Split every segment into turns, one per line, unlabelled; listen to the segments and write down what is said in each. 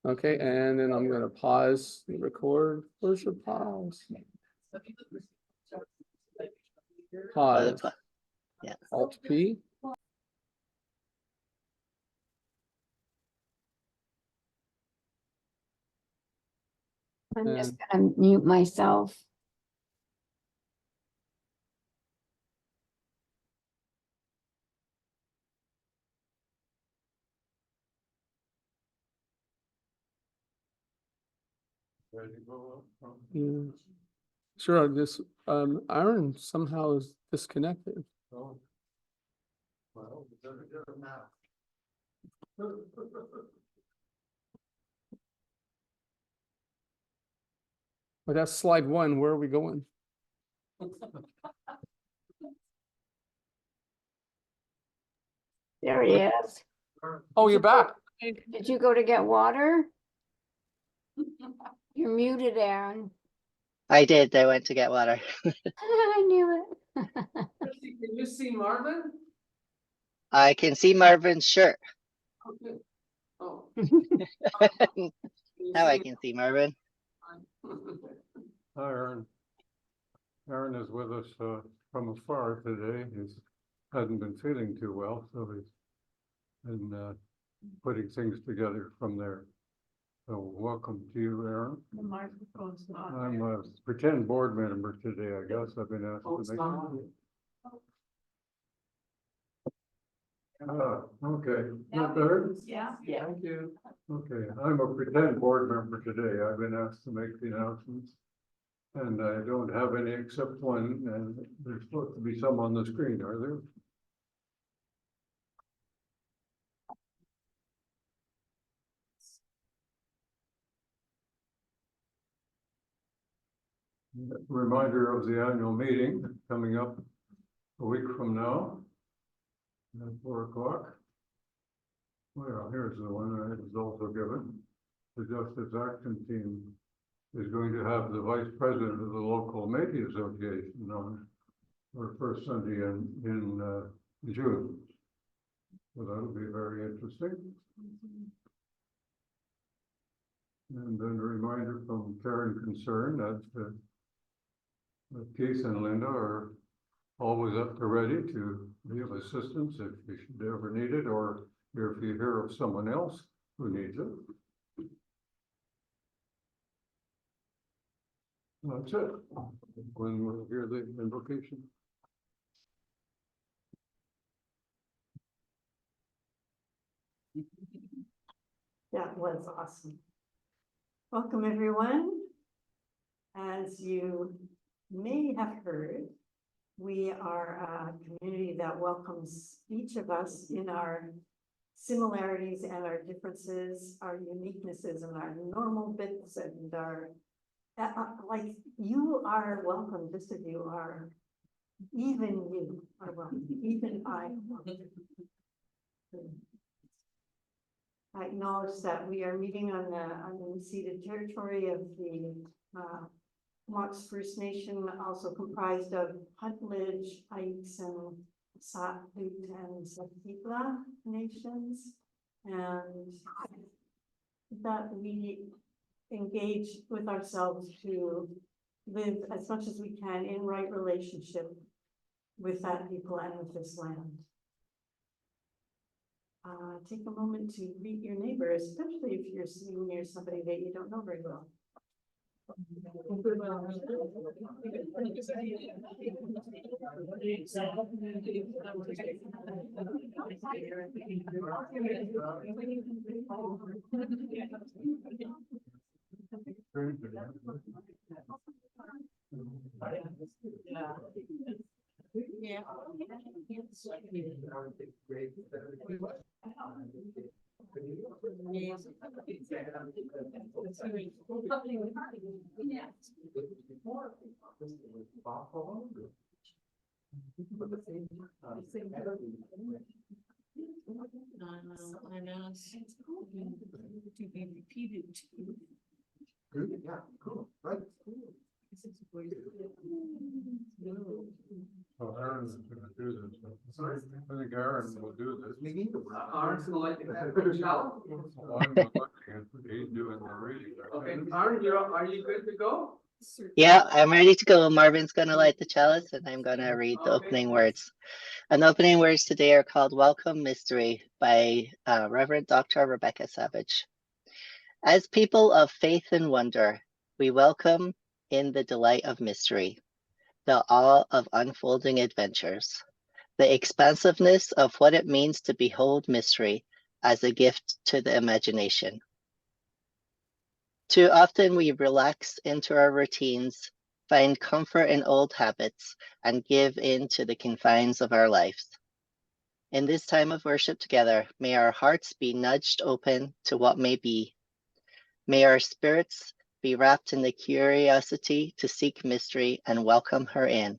Okay, and then I'm gonna pause the record. Where's your pause? Pause.
Yeah.
Alt P.
I'm just gonna mute myself.
Yeah. Sure, this, Arran somehow is disconnected.
Oh. Well, we better get it now.
But that's slide one. Where are we going?
There he is.
Oh, you're back.
Did you go to get water? You're muted, Aaron.
I did. I went to get water.
I knew it.
Can you see Marvin?
I can see Marvin's shirt.
Okay. Oh.
Now I can see Marvin.
Hi, Aaron. Aaron is with us from afar today. He's hadn't been feeling too well, so he's been putting things together from there. So welcome to you, Aaron.
The microphone's not
I'm a pretend board member today, I guess. I've been asked to make. Okay, not better?
Yeah.
Thank you.
Okay, I'm a pretend board member today. I've been asked to make the announcements. And I don't have any except one, and there's supposed to be some on the screen, are there? Reminder of the annual meeting coming up a week from now at 4 o'clock. Well, here's the one that was also given. The Justice Action Team is going to have the Vice President of the local Métis Association on our first Sunday in June. So that'll be very interesting. And then a reminder from Karen Concern that Keith and Linda are always up to ready to be of assistance if you should ever need it, or if you hear of someone else who needs it. That's it. When we'll hear the invocation.
That was awesome. Welcome, everyone. As you may have heard, we are a community that welcomes each of us in our similarities and our differences, our uniquenesses and our normal bits and our, like, you are welcome, just as you are, even you are welcome, even I am welcome. I acknowledge that we are meeting on the unceded territory of the Mox First Nation, also comprised of Huntledge, Ikes, and Saatlut and Sakipla nations, and that we engage with ourselves to live as much as we can in right relationship with that people and with this land. Take a moment to greet your neighbor, especially if you're sitting near somebody that you don't know very well. Yeah. I know. To be repeated.
Yeah, cool, right. So Aaron's gonna do this. I think think Aaron will do this.
Aaron's gonna like
Well, I'm looking at- He's doing the reading.
Okay, Aaron, are you good to go?
Yeah, I'm ready to go. Marvin's gonna light the chalice and I'm gonna read the
Okay.
opening words. And the opening words today are called Welcome Mystery by Reverend Dr. Rebecca Savage. As people of faith and wonder, we welcome in the delight of mystery, the awe of unfolding adventures, the expansiveness of what it means to behold mystery as a gift to the imagination. Too often we relax into our routines, find comfort in old habits, and give in to the confines of our lives. In this time of worship together, may our hearts be nudged open to what may be. May our spirits be wrapped in the curiosity to seek mystery and welcome her in.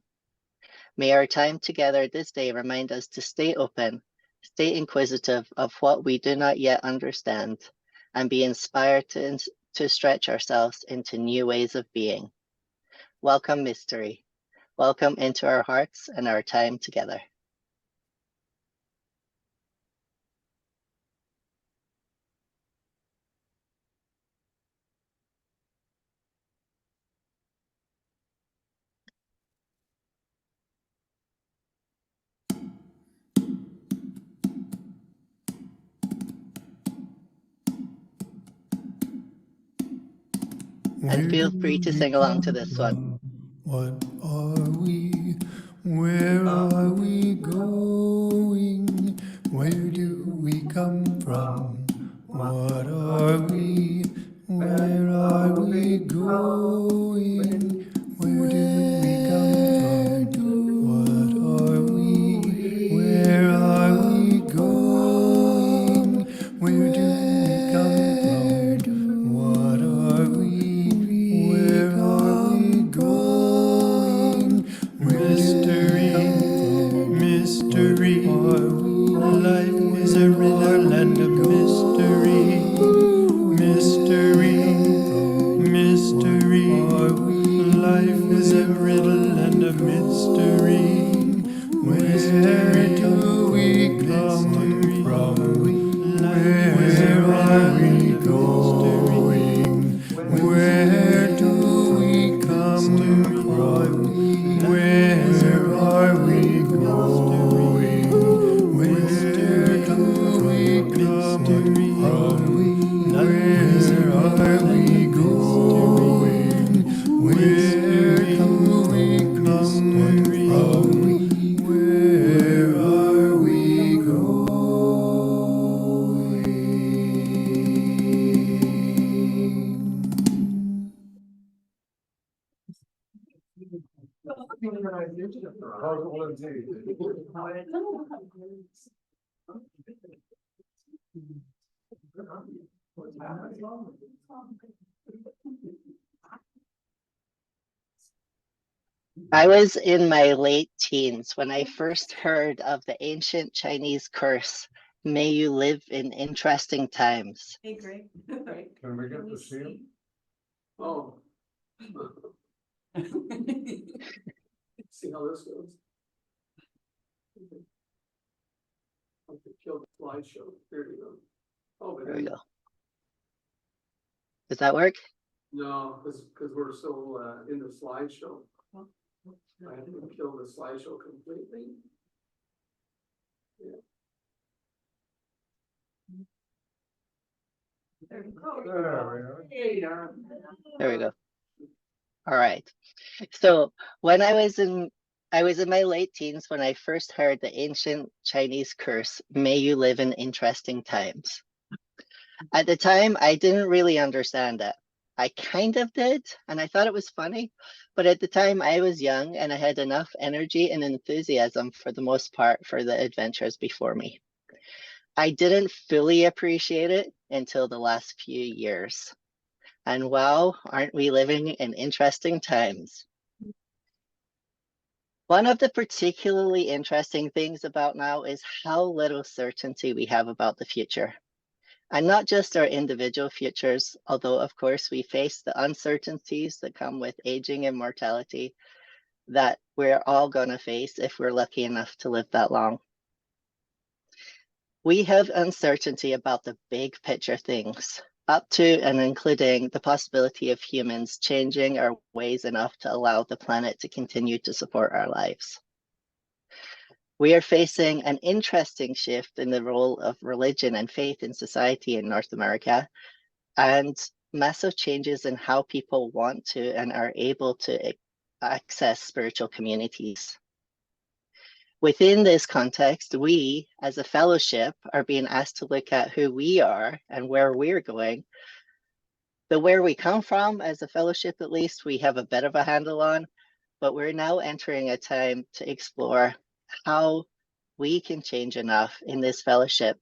May our time together this day remind us to stay open, stay inquisitive of what we do not yet understand, and be inspired to stretch ourselves into new ways of being. Welcome, mystery. Welcome into our hearts and our time together. And feel free to sing along to this one.
What are we? Where are we going? Where do we come from? What are we? Where are we going? Where do we come from? What are we? Where are we going? Where do we come from? What are we? Where are we going? Mystery, mystery. Life is a riddle and a mystery. Mystery, mystery. Life is a riddle and a mystery. Where do we come from? Where are we going? Where do we come from? Where are we going? Where do we come from? Where are we going? Where do we come from? Where are we going?
Puzzle indeed.
I was in my late teens when I first heard of the ancient Chinese curse, may you live in interesting times.
Hey, Greg.
Can we get to see him?
Oh. See how this goes. Okay, kill the slideshow. There you go. Oh, but
There we
then,
go. Does that work?
no, because we're still in the slideshow. I have to kill the slideshow completely.
There we go.
There we are.
There we go. All right. So when I was in my late teens when I first heard the ancient Chinese curse, may you live in interesting times. At the time, I didn't really understand it. I kind of did, and I thought it was funny, but at the time I was young and I had enough energy and enthusiasm for the most part for the adventures before me. I didn't fully appreciate it until the last few years. And wow, aren't we living in interesting times? One of the particularly interesting things about now is how little certainty we have about the future. And not just our individual futures, although of course we face the uncertainties that come with aging and mortality that we're all gonna face if we're lucky enough to live that long. We have uncertainty about the big picture things, up to and including the possibility of humans changing our ways enough to allow the planet to continue to support our lives. We are facing an interesting shift in the role of religion and faith in society in North America, and massive changes in how people want to and are able to access spiritual communities. Within this context, we as a fellowship are being asked to look at who we are and where we're going. The where we come from as a fellowship, at least, we have a bit of a handle on, but we're now entering a time to explore how we can change enough in this fellowship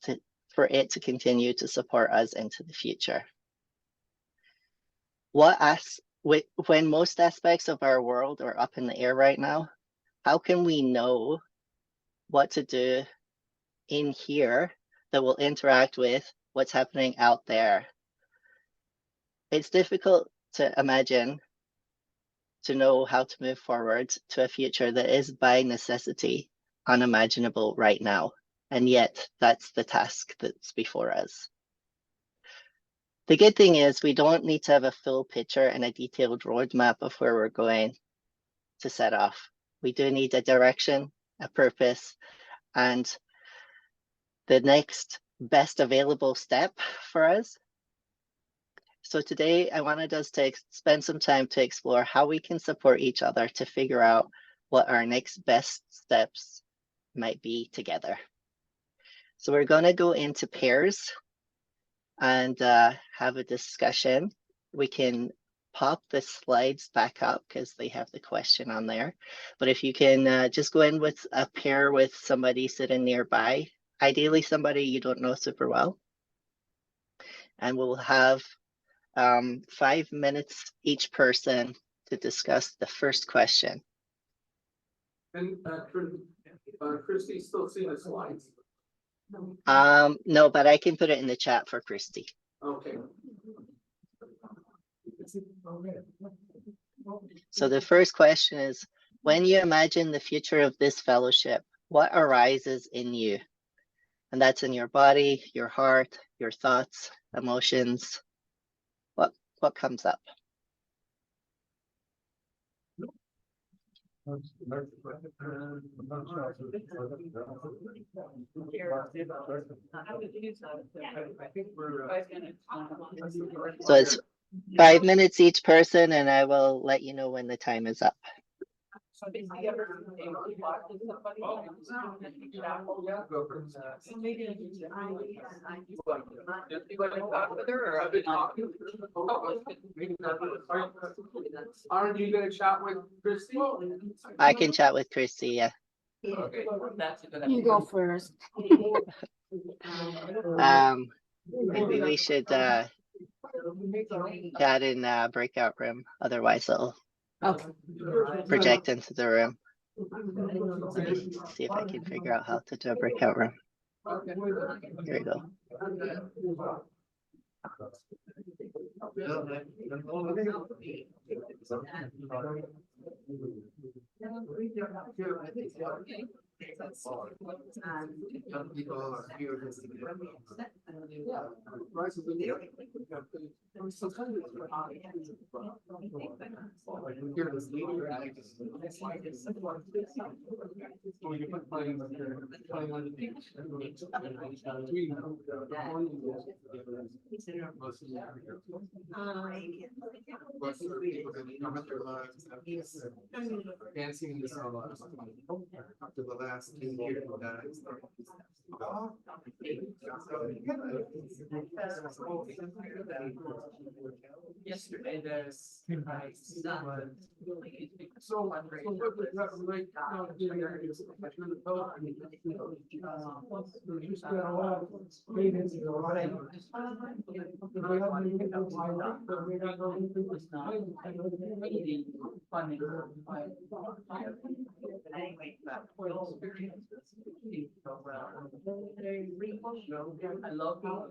for it to continue to support us into the future. When most aspects of our world are up in the air right now, how can we know what to do in here that will interact with what's happening out there? It's difficult to imagine to know how to move forward to a future that is by necessity unimaginable right now. And yet that's the task that's before us. The good thing is we don't need to have a full picture and a detailed roadmap of where we're going to set off. We do need a direction, a purpose, and the next best available step for us. So today I wanted us to spend some time to explore how we can support each other to figure out what our next best steps might be together. So we're going to go into pairs and have a discussion. We can pop the slides back up because they have the question on there. But if you can just go in with a pair with somebody sitting nearby, ideally somebody you don't know super well. And we'll have 5 minutes each person to discuss the first question.
And Christy's still seeing the slides?
No, but I can put it in the chat for Christy.
Okay.
So the first question is, when you imagine the future of this fellowship, what arises in you? And that's in your body, your heart, your thoughts, emotions. What comes up? So it's 5 minutes each person, and I will let you know when the time is up.
Aren't you gonna chat with Christy?
I can chat with Christy, yeah.
Okay.
You go first.
Maybe we should chat in breakout room, otherwise it'll
Okay.
project into the room. Let me see if I can figure out how to do a breakout room. Here we go.
Dancing in the sun after the last 2 years. Yesterday, there's. So what was that like? I love how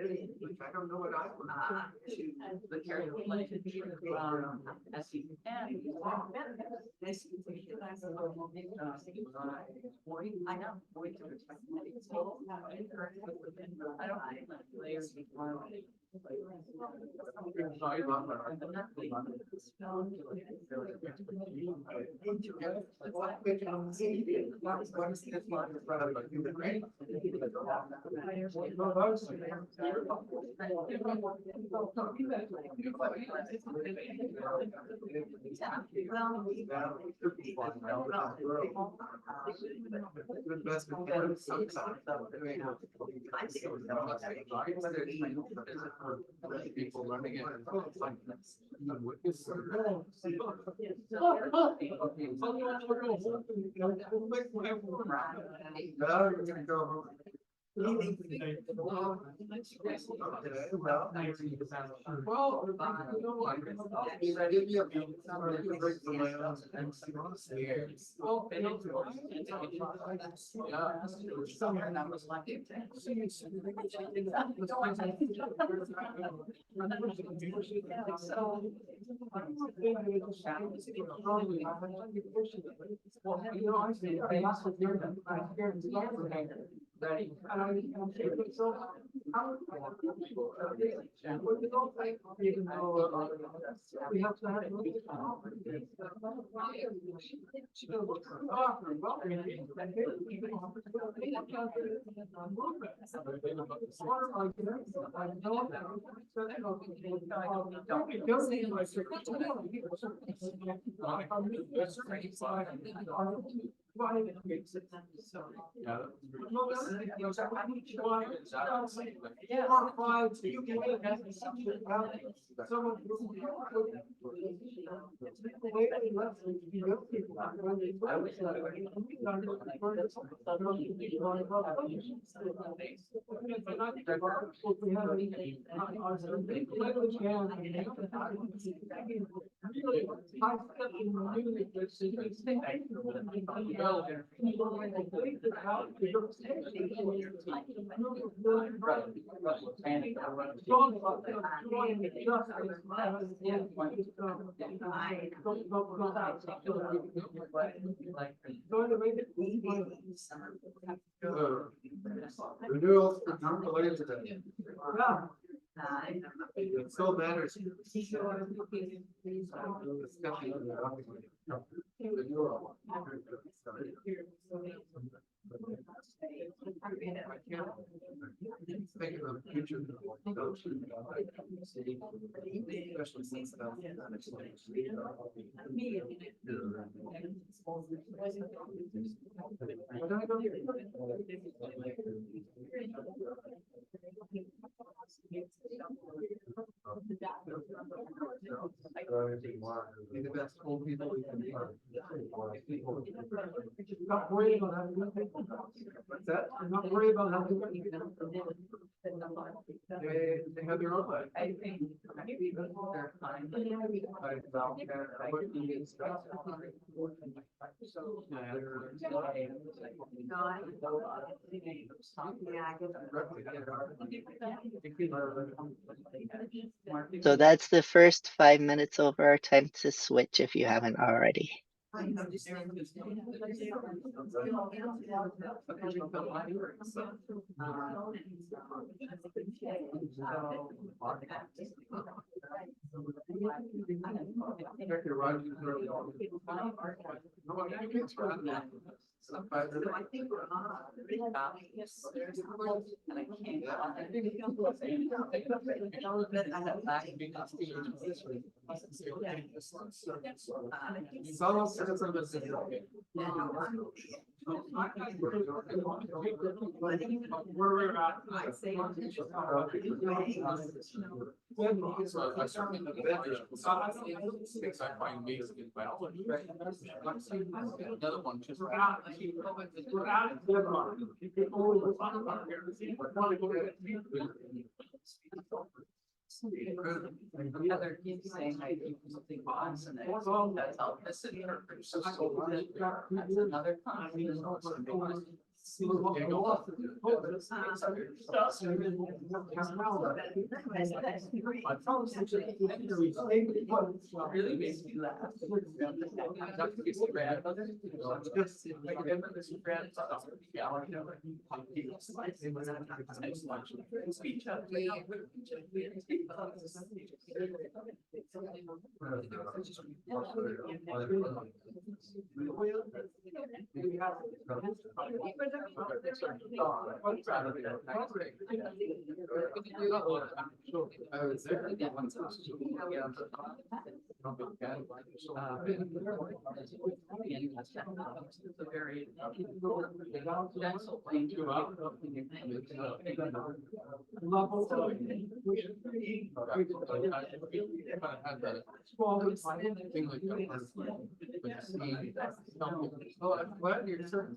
I don't know what I would.
To the carrier related as you can. I know. I don't like layers before.
People learning it. Renewals for non-related to that. It still matters. Thinking of the future. Especially since the best old people we can be. Not worried about having. What's that? I'm not worried about having. They have their own life.
I think maybe they're fine.
So that's the first 5 minutes over. Time to switch if you haven't already.
So I certainly know things I find amazing in biology. Another one just.
Heather keeps saying I do something once and that's how this is. That's another time.
Really makes me laugh. Not to get so bad. Just like this brand. Speech. I was there. I'm glad you're certain.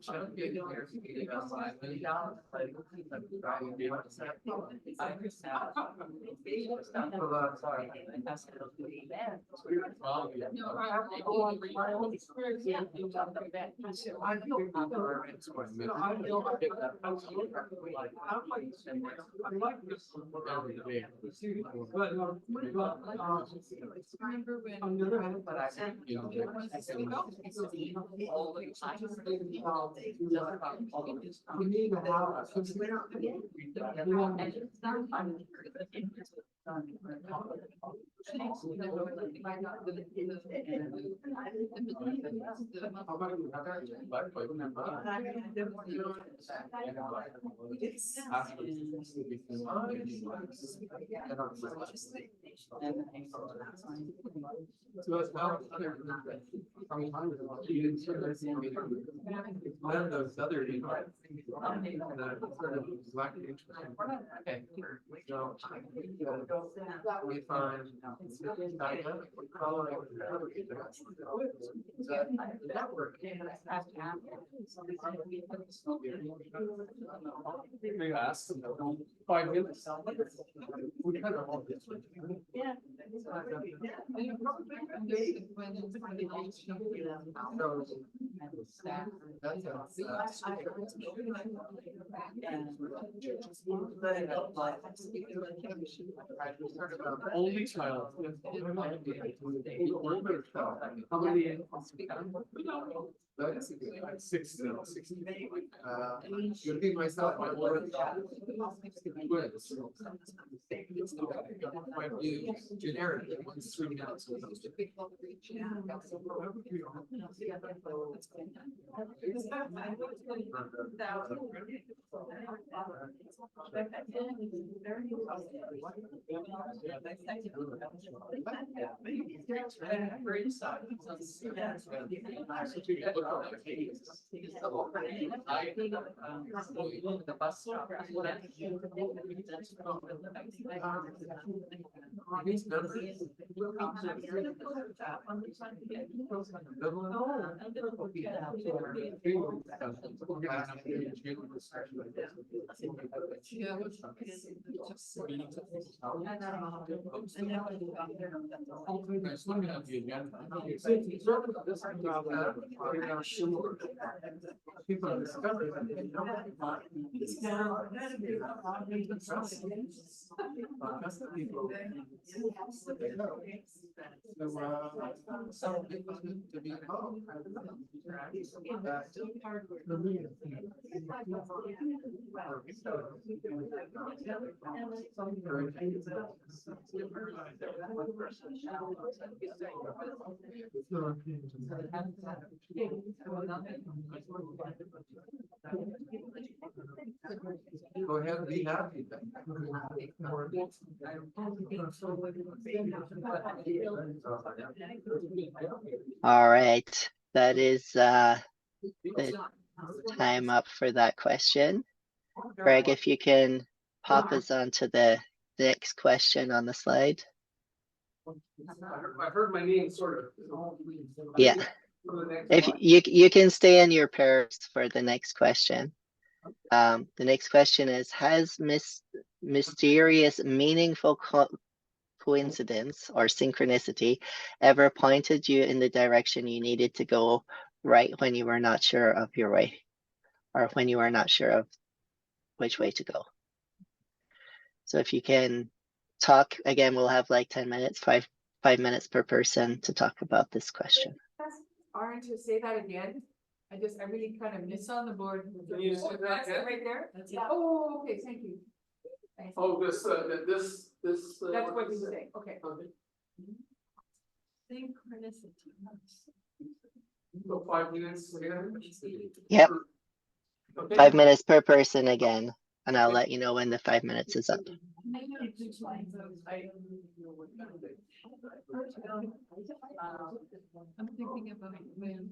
One of those other. We find. Network. We asked them 5 minutes. We kind of all this.
Yeah.
Only child. How many? That's six. You'll be myself. My word. My view, generic, one's 3 minutes. The bus stop. People discover that they don't want that's the people. Some people need to be involved. Go ahead and be happy then.
All right, that is the time up for that question. Greg, if you can pop us onto the next question on the slide.
I heard my name sort of.
Yeah. If you can stay in your pairs for the next question. The next question is, has mysterious, meaningful coincidence or synchronicity ever pointed you in the direction you needed to go right when you were not sure of your way? or when you are not sure of which way to go. So if you can talk, again, we'll have like 10 minutes, five minutes per person to talk about this question.
Arran, to say that again, I really kind of miss on the board.
Can you say that again?
Right there? Oh, okay, thank you. Thanks.
Oh, this.
That's what you say, okay.
Okay.
Synchronicity.
So 5 minutes again?
Yep,
Okay.
5 minutes per person again, and I'll let you know when the 5 minutes is up.
I'm thinking about when.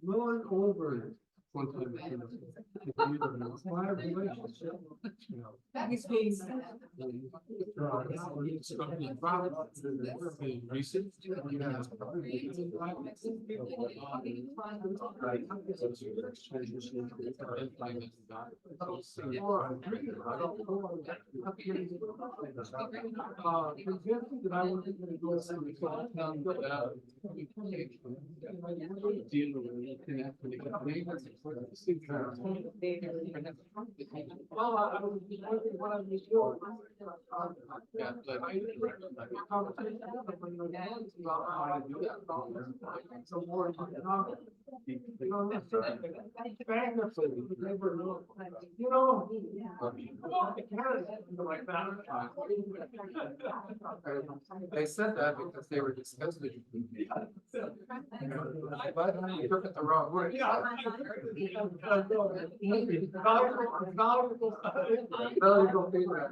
Going over one time. Recent. They said that because they were disgusted. But you took it the wrong way. Valuable feedback.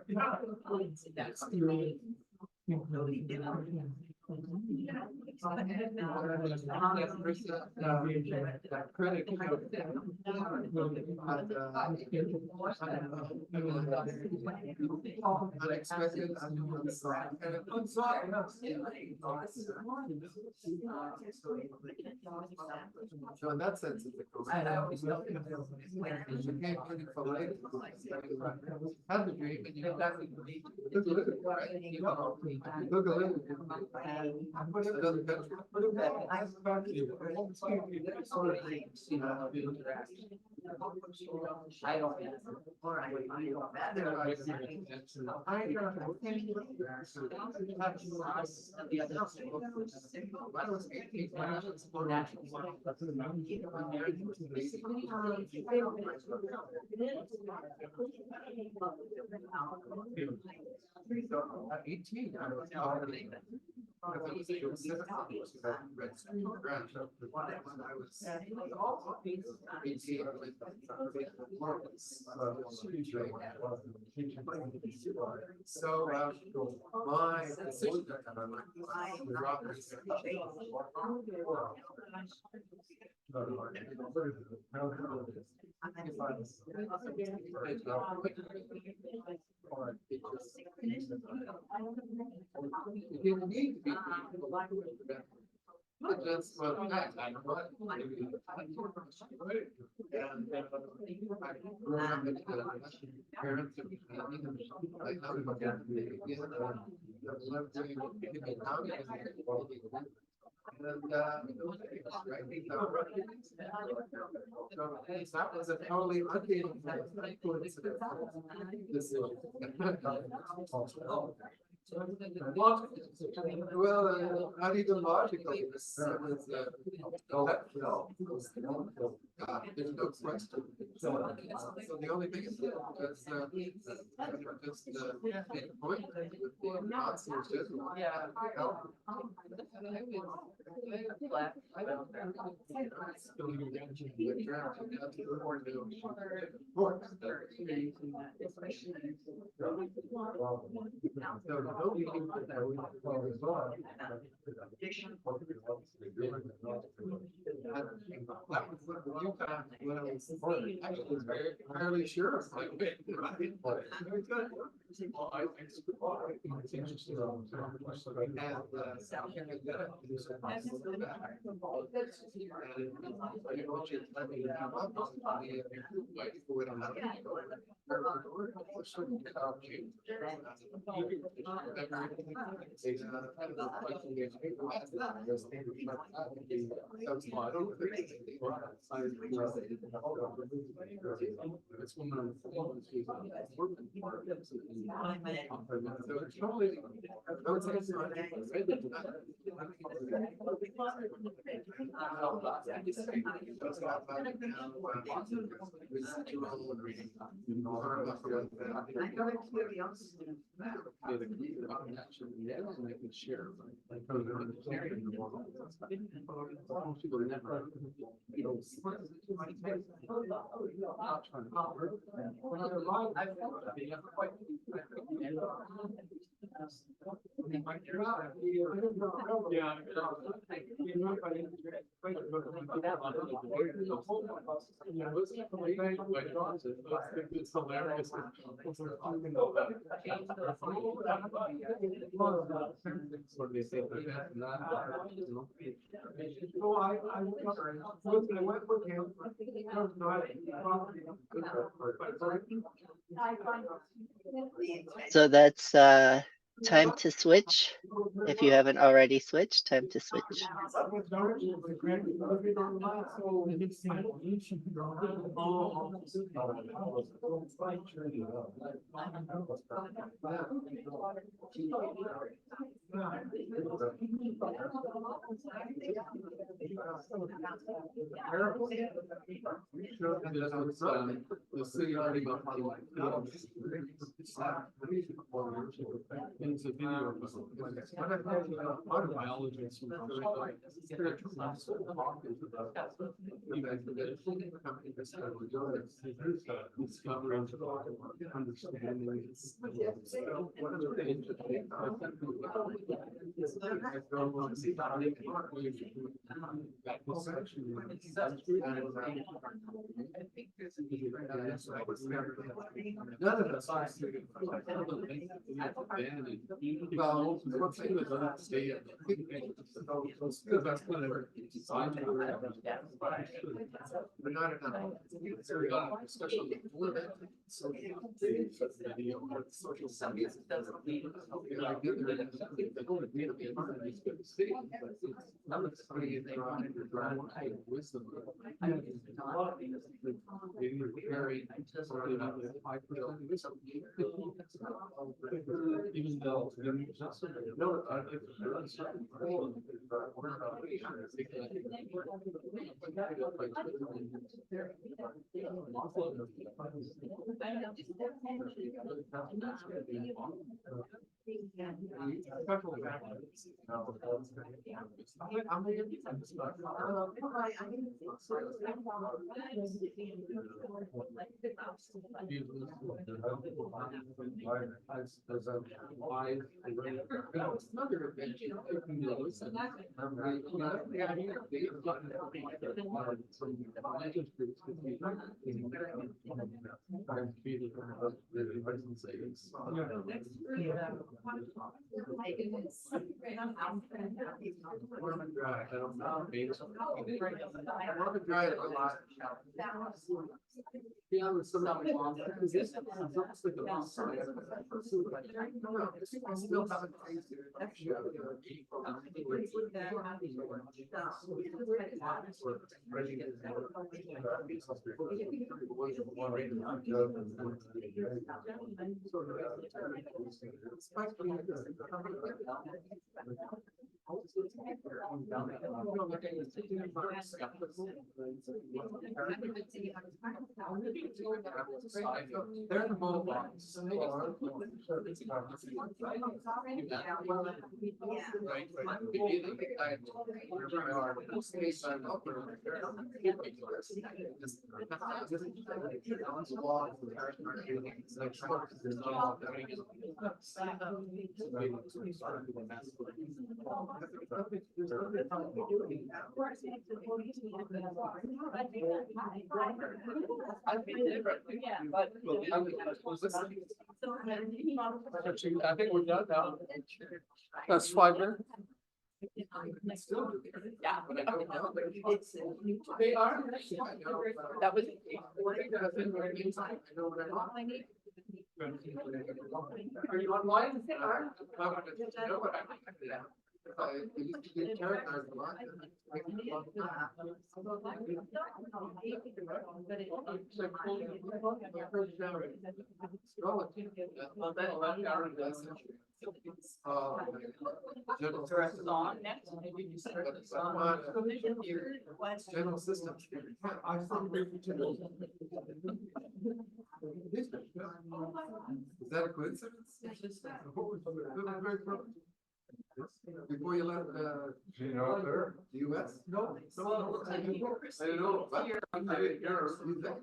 Unexpected. So in that sense, it's a cool. You can't put it for later. Have the dream and you don't have to believe. Look at it, right? You know, look at it. Another country.
I don't.
At 18, I was already. So, my decision. It didn't need to be. That's what I know. Parents that was a totally undated decision. Well, not even logically, there's no question. So the only thing is,
Yeah.
Fairly sure.
So that's time to switch. If you haven't already switched, time to switch.
The city already got it's a video of biologists. None of us. Well, what's the other state? That's whatever. We're not enough. Especially social science doesn't mean. Wisdom. Even though. No, Warm and dry, I don't know. Warm and dry is a lot. Yeah, with some. Because this is almost like a long story. No, this one still haven't tasted They're in the bowl box. I think we're done now. That's 5 minutes.
Yeah.
But I don't know.
They are. That was.
Are you online? I used to get characters a lot.
Song next.
General systems. I thought we were general. Is that a coincidence? Very close. Before you left
Gene out there?
the US? No. I don't know. But I didn't hear you there.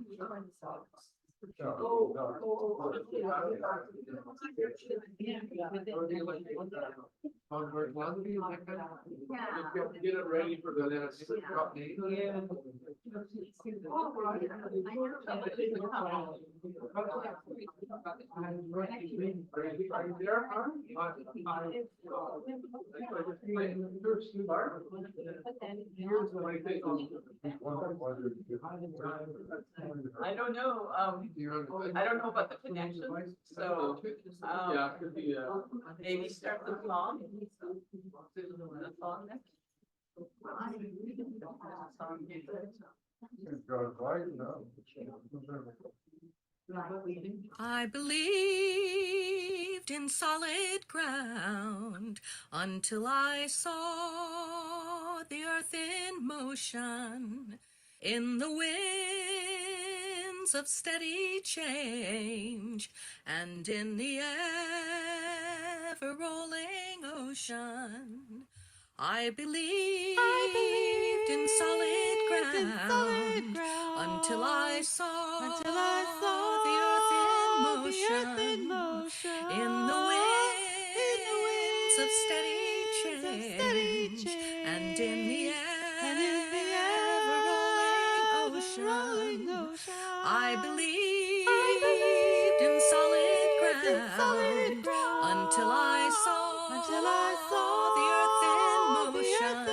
Get it ready for the next drop name. Are you there?
I don't know, I don't know about the connection, so,
Yeah, could be,
maybe start the song. The song next.
It's got right now.
I believed in solid ground until I saw the earth in motion, in the winds of steady change, and in the ever-rolling ocean. I believed in solid ground until I saw the earth in motion, in the winds of steady change, and in the ever-rolling ocean. I believed in solid ground until I saw the earth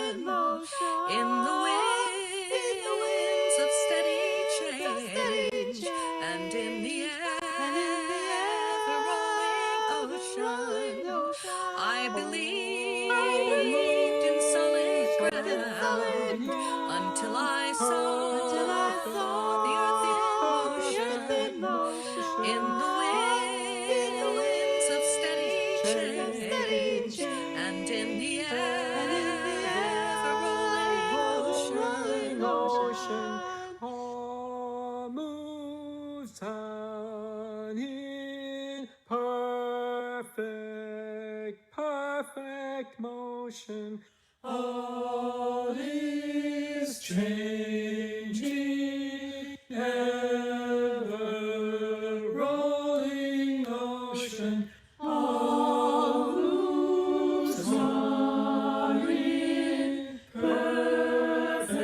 in motion, in the winds of steady change, and in the ever-rolling ocean. I believed in solid ground until I saw the earth in motion, in the winds of steady change, and in the ever-rolling ocean.
Moves on in perfect motion. All is changing, ever rolling ocean. All moves on in perfect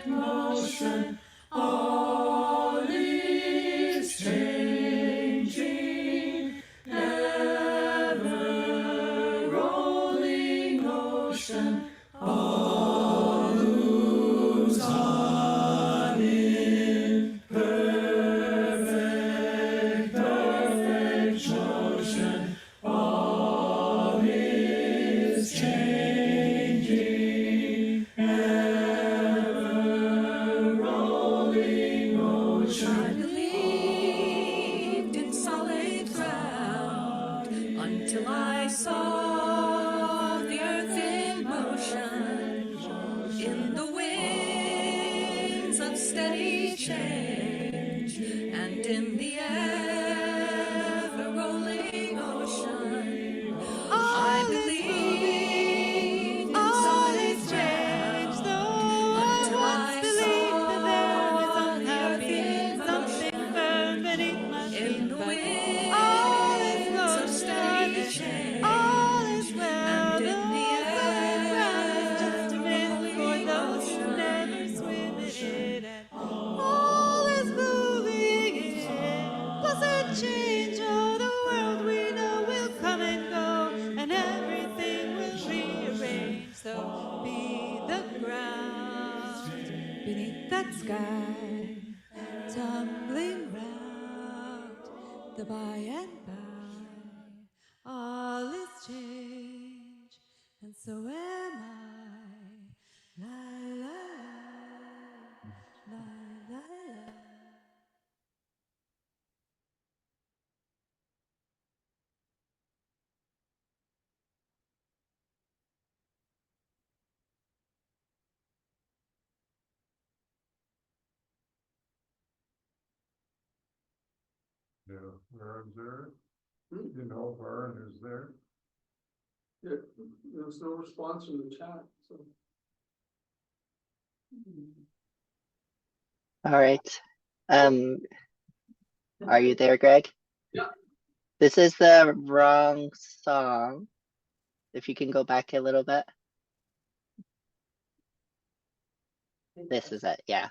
motion. All is changing, ever
until I saw the earth in motion, in the winds of steady change, and in the ever-rolling ocean. I believe in solid ground until I saw the earth in motion, in the winds of steady change, and in the ever-rolling ocean.
All is moving in pleasant change. All the world we know will come and go, and everything will rearrange. So be the ground beneath that sky, tumbling round the by and by. All is change, and so am I. La la la, la la la.
Yeah, Aaron's there. You know, Aaron is there.
Yeah, there's no response in the chat, so.
All right. Are you there, Greg?
Yeah.
This is the wrong song. If you can go back a little bit. This is it, yeah.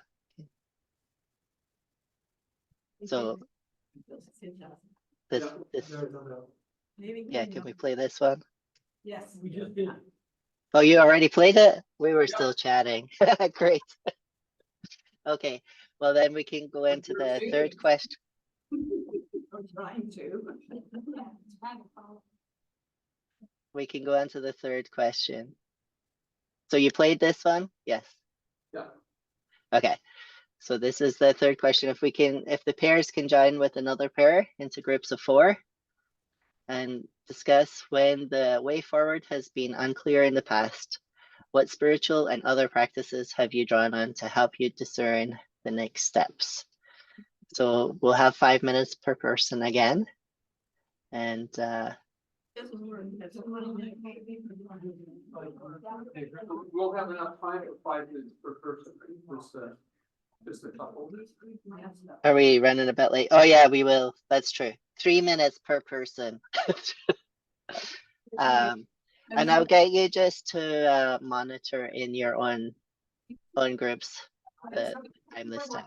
So this, yeah, can we play this one?
Yes.
We just did.
Oh, you already played it? We were still chatting. Great. Okay, well then we can go into the third question.
I'm trying to.
We can go into the third question. So you played this one? Yes.
Yeah.
Okay. So this is the third question. If the pairs can join with another pair into groups of 4 and discuss when the way forward has been unclear in the past, what spiritual and other practices have you drawn on to help you discern the next steps? So we'll have 5 minutes per person again. And
We'll have enough time for 5 minutes per person, just a couple.
are we running a bit late? Oh yeah, we will. That's true. 3 minutes per person. And I'll get you just to monitor in your own groups the time this time.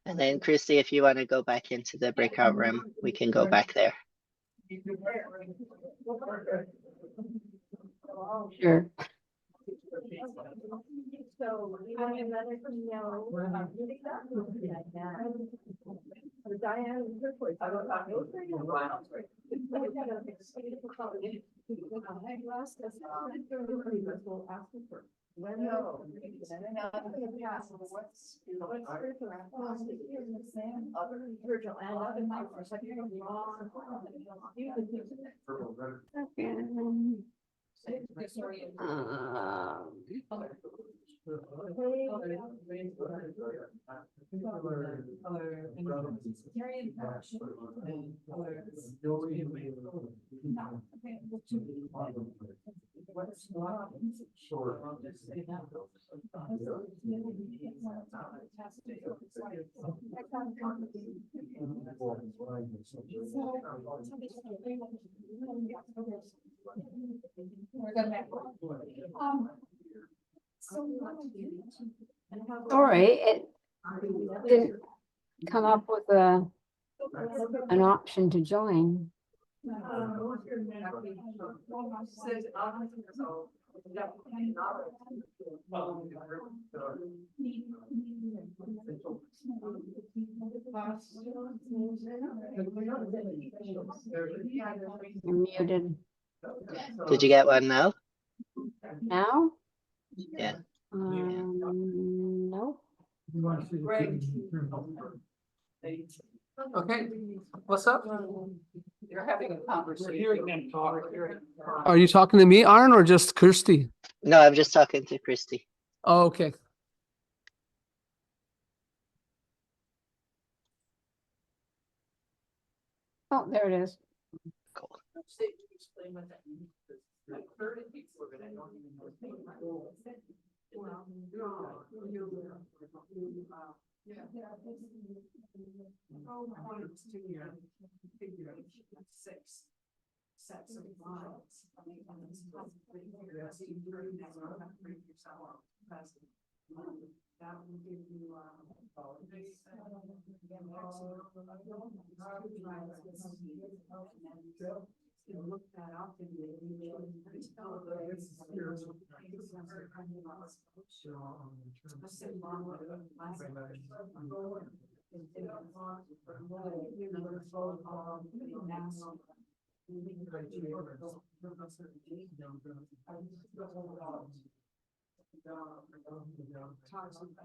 And then Christy, if you want to go back into the breakout room, we can go back there.
Sure.
So I would rather know. Diane, I don't
Sorry, it didn't come up with an option to join. You're muted.
Did you get one now?
Now?
Yeah.
Okay, what's up?
They're having a conversation. We're hearing them talk.
Are you talking to me, Arran, or just Kirsty?
No, I'm just talking to Christy.
Oh, okay.
Oh, there it is.
Cool.
Explain what that means. I've heard it before, but I don't even know.
Six sets of lines. That will give you, look that up and it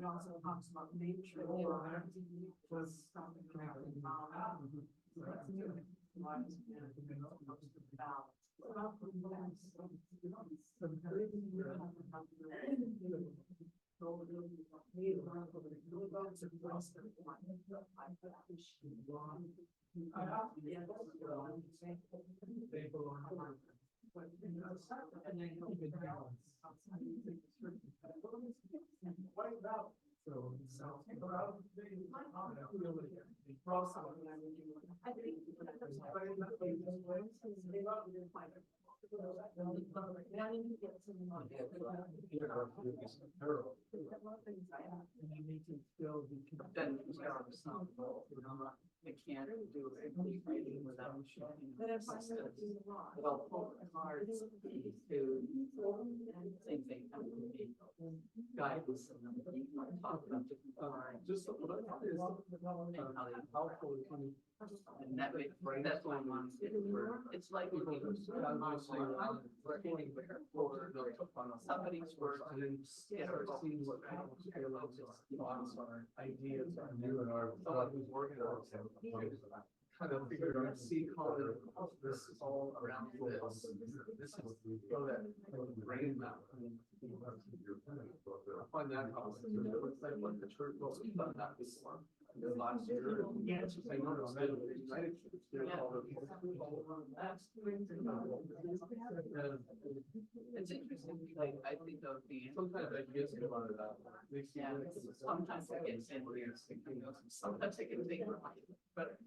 also talks about nature.
Then they can't do a complete reading without showing. Without pulling cards to same thing. Guidance and talk about different cards. And how they helpful. And that way, that's why I'm on. It's like looking for anywhere for somebody's work.
Ideas are new and our thought was working on.
Kind of figure out, see, color, this is all around this. This is so that brain map. I find that possible. It looks like what the church was done that before. Last year.
Yeah.
I noticed that the United States, they're all the-
It's interesting, like, I think of the.
Sometimes I guess about it.
Yeah, sometimes I get sandwiches, sometimes I can think, but.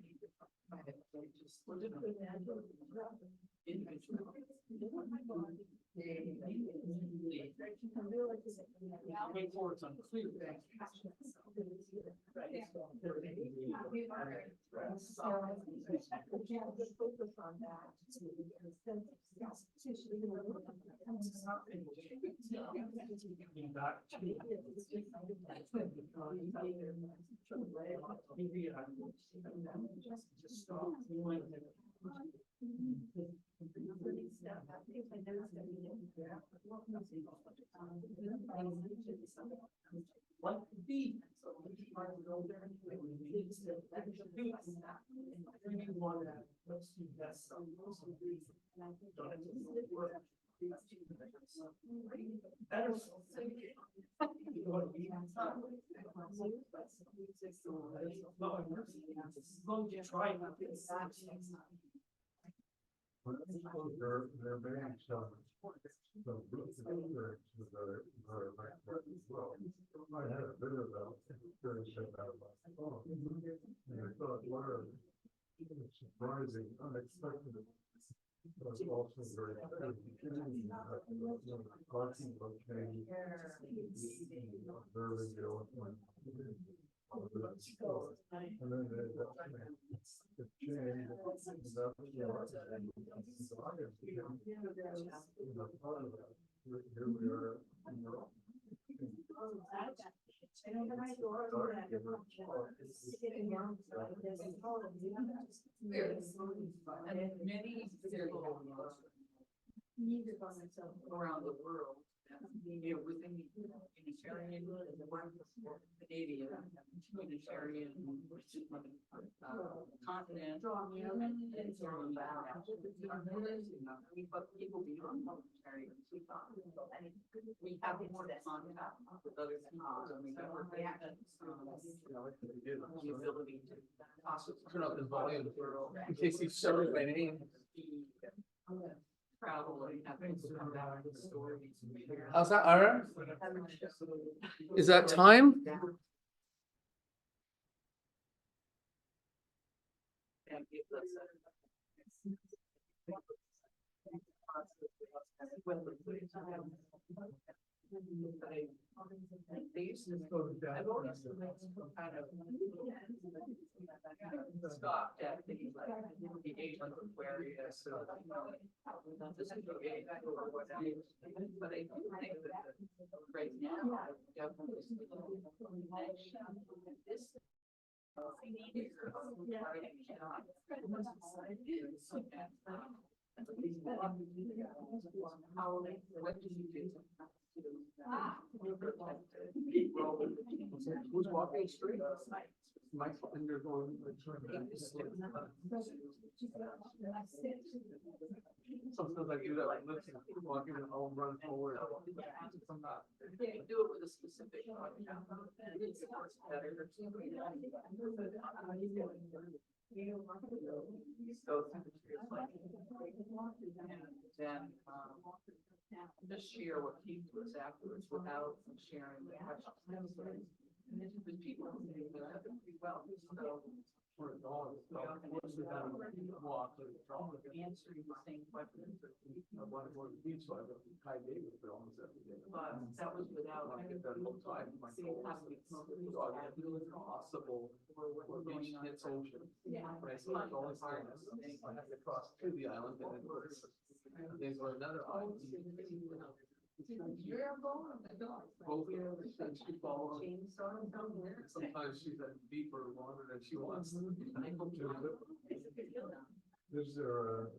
What could be?
They're very self. So groups of experts are well. I had a bit of a experience about my phone. And I thought, what a surprising, unexpected. But also very. Talking about change. Observing the old. And then the change. Here we are.
And many people around the world You know, within the Unitarian, the Canadian, Unitarian, continent. And sort of we put people beyond Unitarians, we thought, and we have more contact with other people than we ever had. The ability to
Turn up the volume in case he's shouting my name.
travel and have things come back with stories.
How's that, Arran? Is that time?
And give us they used to, I've always kind of stopped at the age of Aquarius, so this is the age or whatever. But I do think that right now, definitely this what do you do?
Who's walking straight? Mike, and they're going. Sometimes I do that, like, listen, walking and I'll run forward.
Do it with a specific. Just share what came to us afterwards without sharing the questions. The people who do that pretty well, so.
For a dog, what's the time walk?
Answering the same questions.
I want to go to the beach, so I go to Kai David for almost every day.
But that was without.
I get that whole time. My goal is possible for beach hits ocean. When I see my goal is I have to cross to the island and then there's another island. Both and she follows. Sometimes she's at deeper water than she wants. Is there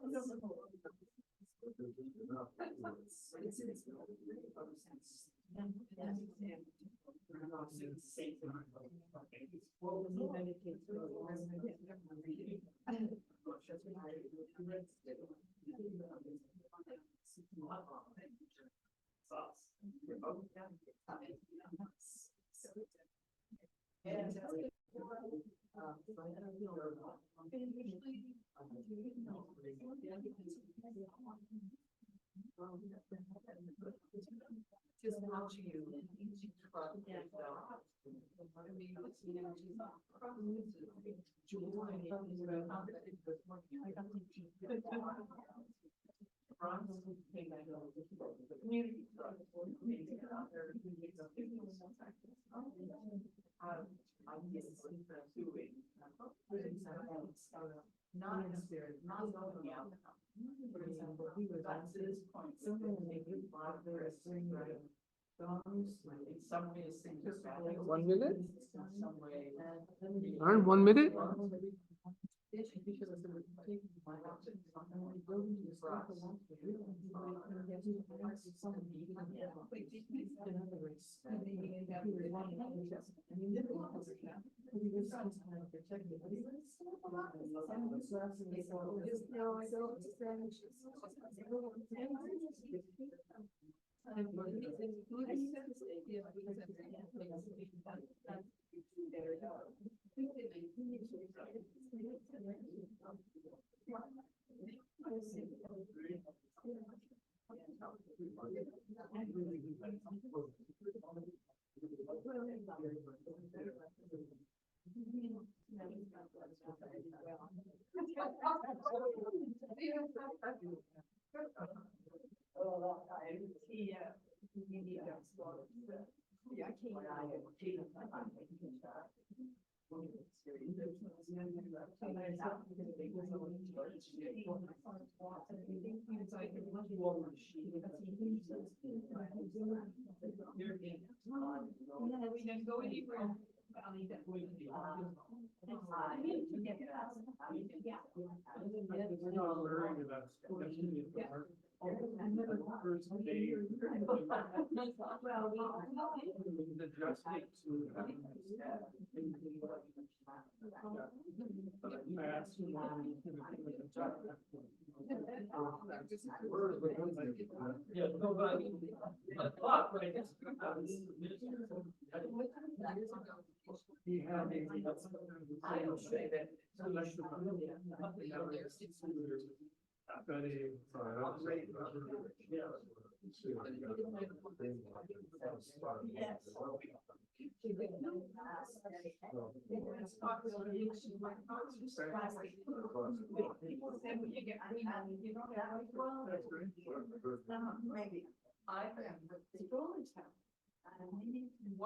Just how you trust yourself. Not necessarily, not knowing the outcome. For example, he was at this point, so they make a lot of their right? In some ways, things are bad.
1 minute?
In some ways.
Arran, 1 minute?
What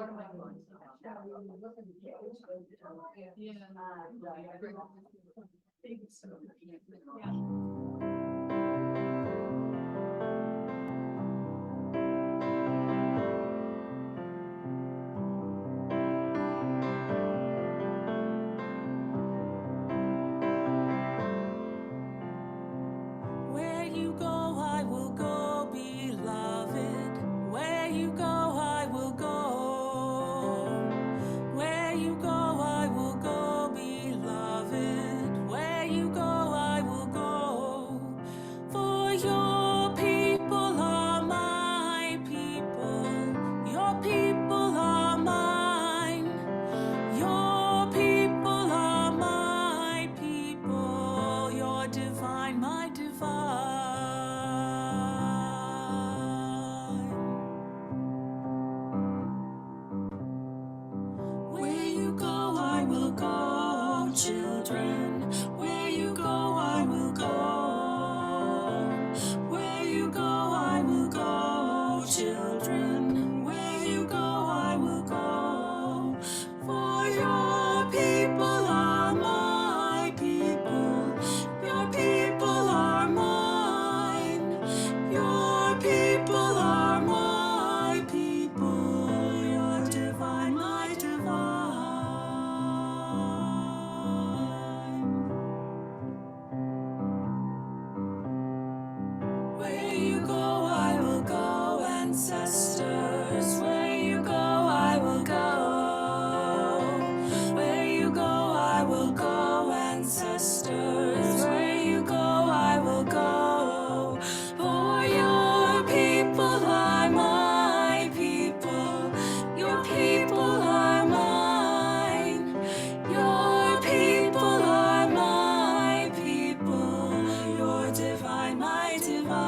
am I going
Where you go, I will go, beloved. Where you go, I will go. Where you go, I will go, beloved. Where you go, I will go. For your people are my people. Your people are mine. Your people are my people. You're divine, my divine. Where you go, I will go, children. Where you go, I will go. Where you go, I will go, children. Where you go, I will go. For your people are my people. Your people are mine. Your people are my people. You're divine, my divine. Where you go, I will go, ancestors. Where you go, I will go. Where you go, I will go, ancestors. Where you go, I will go. For your people are my people. Your people are mine. Your people are my people. You're divine, my divine.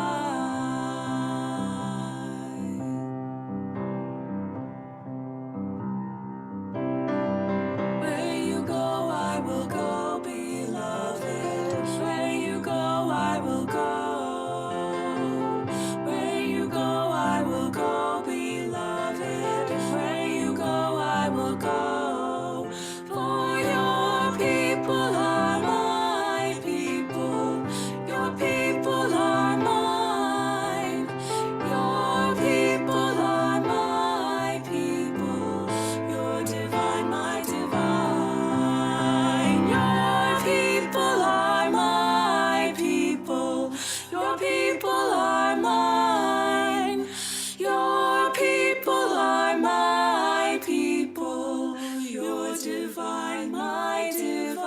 Where you go, I will go, beloved. Where you go, I will go. Where you go, I will go, beloved. Where you go, I will go. For your people are my people. Your people are mine. Your people are my people. You're divine, my divine. Your people are my people. Your people are mine. Your people are my people. You're divine, my divine.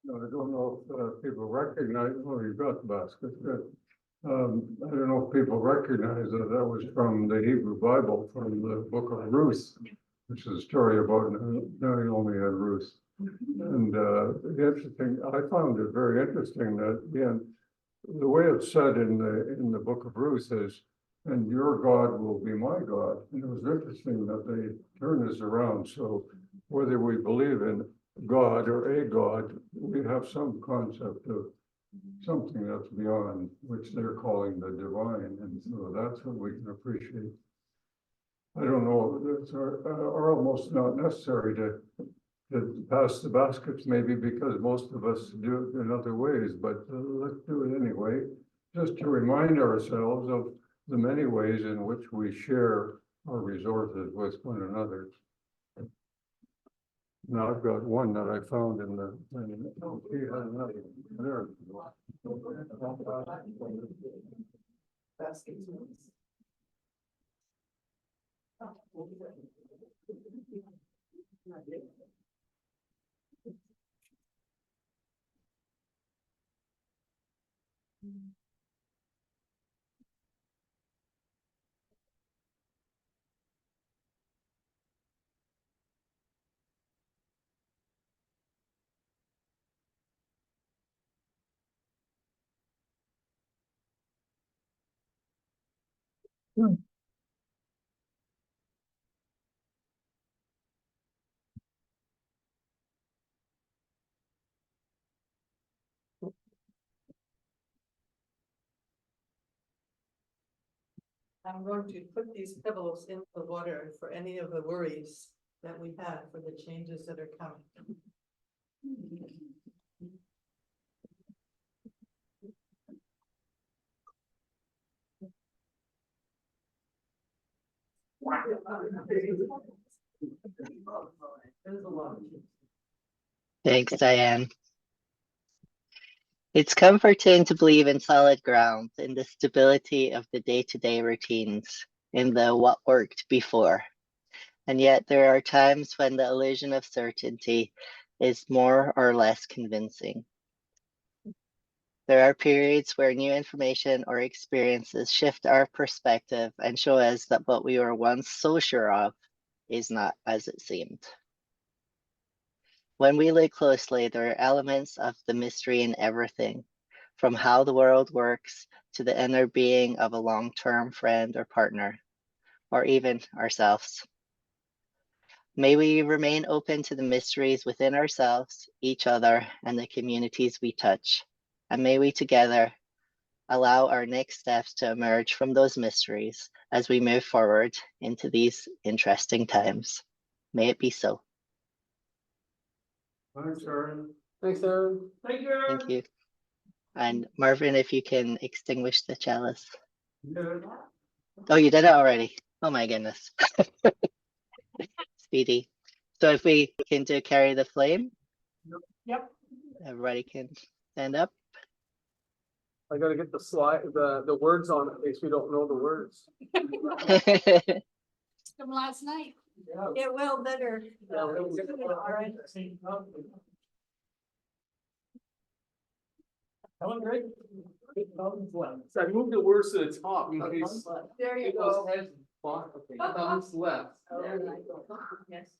No, I don't know if people recognize, oh, you got the basket, good. I don't know if people recognize that that was from the Hebrew Bible, from the book of Ruth, which is a story about Naomi and Ruth. And the interesting, I found it very interesting that, again, the way it's said in the book of Ruth is and your God will be my God. And it was interesting that they turned this around. So whether we believe in God or a God, we have some concept of something that's beyond, which they're calling the divine. And so that's what we can appreciate. I don't know, it's are almost not necessary to pass the baskets, maybe because most of us do it in other ways, but let's do it anyway, just to remind ourselves of the many ways in which we share our resources with one another. Now I've got one that I found in the, oh, he had another one. There.
I'm going to put these pebbles in the water for any of the worries that we have for the changes that are coming. There's a lot of changes.
Thanks, Diane. It's comforting to believe in solid ground, in the stability of the day-to-day routines, in the what worked before. And yet there are times when the illusion of certainty is more or less convincing. There are periods where new information or experiences shift our perspective and show us that what we were once so sure of is not as it seemed. When we look closely, there are elements of the mystery in everything, from how the world works to the inner being of a long-term friend or partner, or even ourselves. May we remain open to the mysteries within ourselves, each other, and the communities we touch. And may we together allow our next steps to emerge from those mysteries as we move forward into these interesting times. May it be so.
Thanks, Aaron.
Thanks, Aaron. Thank you.
Thank you. And Marvin, if you can extinguish the chalice.
Yeah.
Oh, you did it already. Oh my goodness. Speedy. So if we can do carry the flame.
Yep.
Everybody can stand up.
I gotta get the slide, the words on it, in case we don't know the words.
From last night.
Yeah, well, better.
So I moved the words to the top in case.
There you
it goes
go.
heads bottom. Okay, thumbs left.
Yes.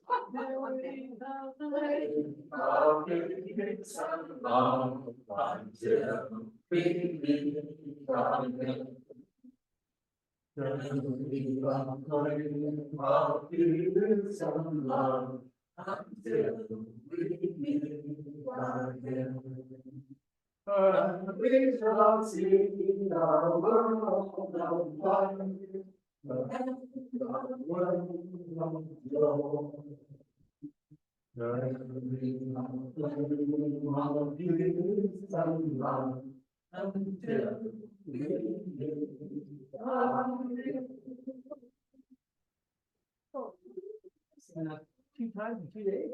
Two times in 2 days.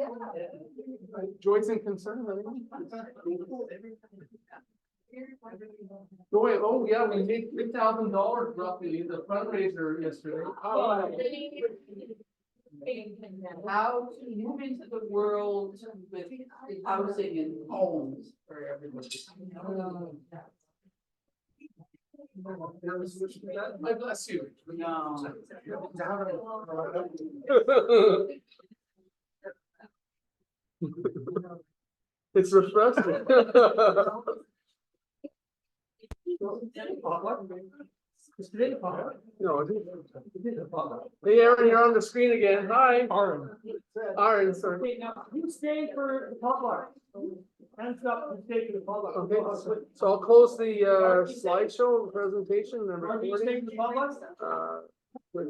Joys and concern. Oh yeah, we made $3,000 roughly the fundraiser yesterday.
How to move into the world with housing and homes for everybody.
I bless you.
No.
It's refreshing. No, it isn't. Hey, Aaron, you're on the screen again. Hi. Arran, sorry.
Okay, now, you stay for the potluck. Hands up, you stay for the potluck.
Okay, so I'll close the slideshow presentation and
Are you
recording.
staying for the potluck?